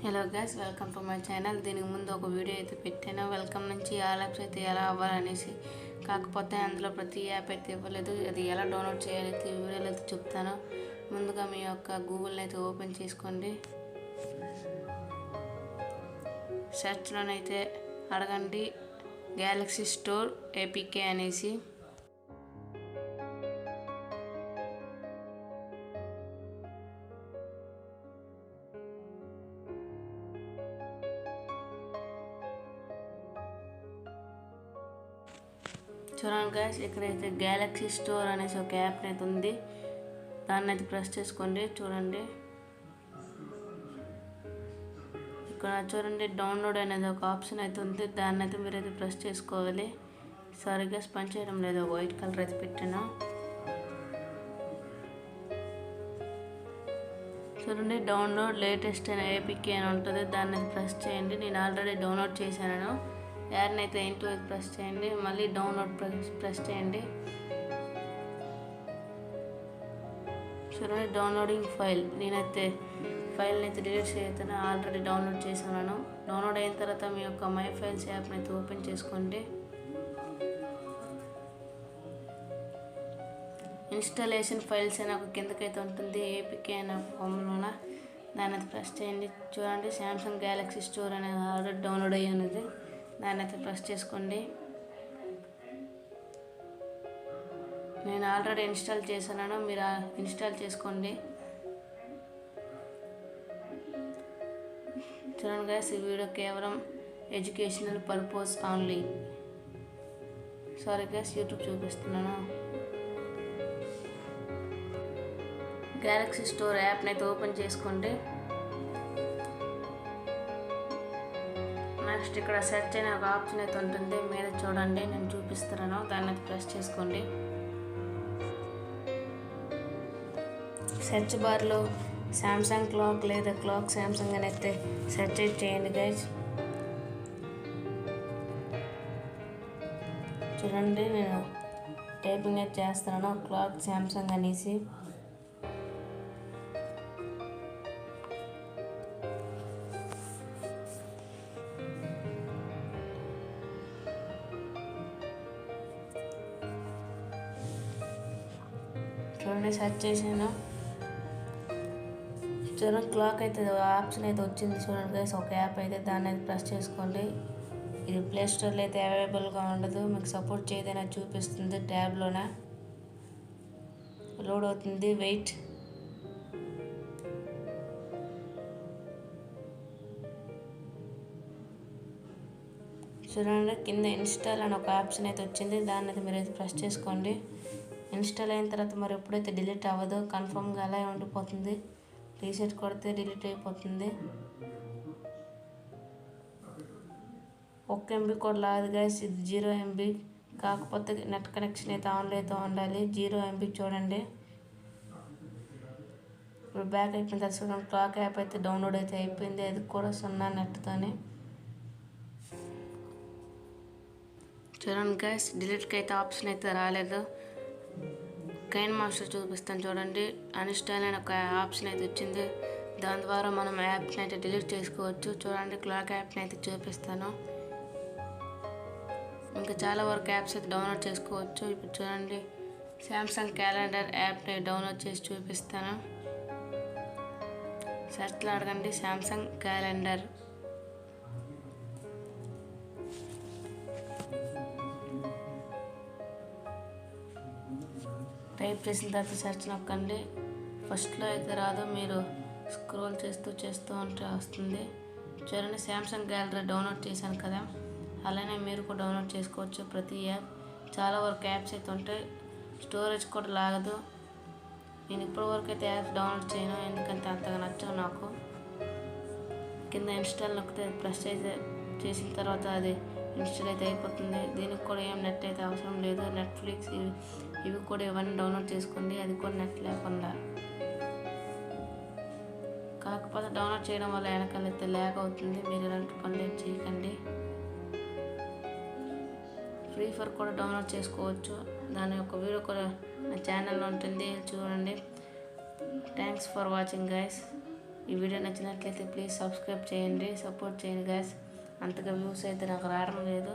Hello guys, welcome to my channel. దీనికి ముందు ఒక వీడియో అయితే పెట్టాను. వెల్కమ్ నుంచి ఆ యాప్స్ అయితే ఎలా అవ్వాలనేసి. కాకపోతే అందులో ప్రతి యాప్ అయితే ఇవ్వలేదు. అది ఎలా డౌన్లోడ్ చేయాలి ఈ వీడియోలో అయితే చెప్తాను. ముందుగా మీ యొక్క గూగుల్ని అయితే ఓపెన్ చేసుకోండి. సెర్చ్లోనైతే అడగండి గ్యాలక్సీ స్టోర్ ఏపీకే అనేసి. చూడండి గైస్, ఇక్కడైతే గ్యాలక్సీ స్టోర్ అనేసి ఒక యాప్ అయితే ఉంది. దాన్ని అయితే ప్రెస్ చేసుకోండి. చూడండి ఇక్కడ చూడండి డౌన్లోడ్ అనేది ఒక ఆప్షన్ అయితే ఉంది. దాన్ని అయితే మీరైతే ప్రెస్ చేసుకోవాలి. సరిగ్గా పనిచేయడం లేదు, ఒక వైట్ కలర్ అయితే పెట్టాను. చూడండి డౌన్లోడ్ లేటెస్ట్ అని ఏపీకే అని ఉంటుంది. దాన్ని ప్రెస్ చేయండి. నేను ఆల్రెడీ డౌన్లోడ్ చేశాను. యాడ్ని అయితే ఇంటూ ప్రెస్ చేయండి. మళ్ళీ డౌన్లోడ్ ప్రెస్ చేయండి. చూడండి డౌన్లోడింగ్ ఫైల్. నేనైతే ఫైల్ని అయితే డిలీట్ చేస్తాను. ఆల్రెడీ డౌన్లోడ్ చేశాను. డౌన్లోడ్ అయిన తర్వాత మీ యొక్క మై ఫైల్స్ యాప్ని అయితే ఓపెన్ చేసుకోండి. ఇన్స్టాలేషన్ ఫైల్స్ అని ఒక కిందకైతే ఉంటుంది. ఏపీకే అనే ఫామ్లోన దాన్ని అయితే ప్రెస్ చేయండి. చూడండి సామ్సంగ్ గ్యాలక్సీ స్టోర్ అనేది ఆల్రెడీ డౌన్లోడ్ అయ్యి ఉన్నది. దాన్ని అయితే ప్రెస్ చేసుకోండి. నేను ఆల్రెడీ ఇన్స్టాల్ చేశాను, మీరు ఇన్స్టాల్ చేసుకోండి. చూడండి గైస్, ఈ వీడియో కేవలం educational purpose only. Sorry guys, YouTube చూపిస్తున్నాను. గ్యాలక్సీ స్టోర్ యాప్ని అయితే ఓపెన్ చేసుకోండి. నెక్స్ట్ ఇక్కడ సెర్చ్ అనే ఒక ఆప్షన్ అయితే ఉంటుంది. మీద చూడండి, నేను చూపిస్తున్నాను. దాన్ని అయితే ప్రెస్ చేసుకోండి. సెర్చ్ బార్లో సామ్సంగ్ క్లాక్ లేదా క్లాక్ సామ్సంగ్ అని అయితే సెర్చ్ చేయండి గైస్. చూడండి నేను టైపింగ్ అయితే చేస్తున్నాను, క్లాక్ సామ్సంగ్ అనేసి. చూడండి సెర్చ్ చేసాను. చూడండి క్లాక్ అయితే ఆప్షన్ అయితే వచ్చింది. చూడండి గైస్, ఒక యాప్ అయితే దాన్ని అయితే ప్రెస్ చేసుకోండి. ఇది ప్లే స్టోర్లో అయితే అవైలబుల్గా ఉండదు, మీకు సపోర్ట్ చేయదని చూపిస్తుంది. ట్యాబ్లోన లోడ్ అవుతుంది, వెయిట్. చూడండి కింద ఇన్స్టాల్ అని ఒక ఆప్షన్ అయితే వచ్చింది. దాన్ని అయితే మీరు అయితే ప్రెస్ చేసుకోండి. ఇన్స్టాల్ అయిన తర్వాత మరి ఎప్పుడైతే డిలీట్ అవ్వదు, కన్ఫర్మ్గా అలా ఉండిపోతుంది. రీసెట్ కొడితే డిలీట్ అయిపోతుంది. 1 MB కూడా లాదు గైస్, ఇది 0 MB. కాకపోతే నెట్ కనెక్షన్ అయితే ఆన్లో అయితే ఉండాలి. 0 MB చూడండి. ఇప్పుడు బ్యాక్ అయిపోయిన తర్వాత చూడండి క్లాక్ యాప్ అయితే డౌన్లోడ్ అయితే అయిపోయింది. అది కూడా 0 నెట్తోనే. చూడండి గైస్, డిలీట్కి అయితే ఆప్షన్ అయితే రాలేదు. కైన్ మాస్టర్ చూపిస్తాను చూడండి. అన్ఇన్స్టాల్ అని ఒక ఆప్షన్ అయితే వచ్చింది. దాని ద్వారా మనం యాప్ని అయితే డిలీట్ చేసుకోవచ్చు. చూడండి క్లాక్ యాప్ని అయితే చూపిస్తాను. ఇంకా చాలా వరకు యాప్స్ అయితే డౌన్లోడ్ చేసుకోవచ్చు. ఇప్పుడు చూడండి సామ్సంగ్ క్యాలెండర్ యాప్ని డౌన్లోడ్ చేసి చూపిస్తాను. సెర్చ్లో అడగండి సామ్సంగ్ క్యాలెండర్. టైప్ చేసిన తర్వాత సెర్చ్ నొక్కండి. ఫస్ట్లో అయితే రాదు, మీరు స్క్రోల్ చేస్తూ ఉంటే వస్తుంది. చూడండి సామ్సంగ్ గ్యాలరీ డౌన్లోడ్ చేశాను కదా, అలానే మీరు కూడా డౌన్లోడ్ చేసుకోవచ్చు. ప్రతి యాప్ చాలా వరకు యాప్స్ అయితే ఉంటాయి. స్టోరేజ్ కూడా లాగదు. నేను ఇప్పటివరకు అయితే యాప్స్ డౌన్లోడ్ చేయను, ఎందుకంటే అంతగా నచ్చవు నాకు. కింద ఇన్స్టాల్ నొక్కితే ప్రెస్ చేసిన తర్వాత అది ఇన్స్టాల్ అయితే అయిపోతుంది. దీనికి కూడా ఏం నెట్ అయితే అవసరం లేదు. నెట్ఫ్లిక్స్ ఇవి కూడా ఇవన్నీ డౌన్లోడ్ చేసుకోండి, అది కూడా నెట్ లేకుండా. కాకపోతే డౌన్లోడ్ చేయడం వల్ల వెనకాల అయితే ల్యాగ్ అవుతుంది. మీరు ఇలాంటి పనులు చేయకండి. ఫ్రీ ఫైర్ కూడా డౌన్లోడ్ చేసుకోవచ్చు. దాని యొక్క వీడియో కూడా నా ఛానల్లో ఉంటుంది, చూడండి. Thanks for watching guys. ఈ వీడియో నచ్చినట్లయితే ప్లీజ్ సబ్స్క్రైబ్ చేయండి, సపోర్ట్ చేయండి గాయస్. అంతగా వ్యూస్ అయితే నాకు రావడం లేదు.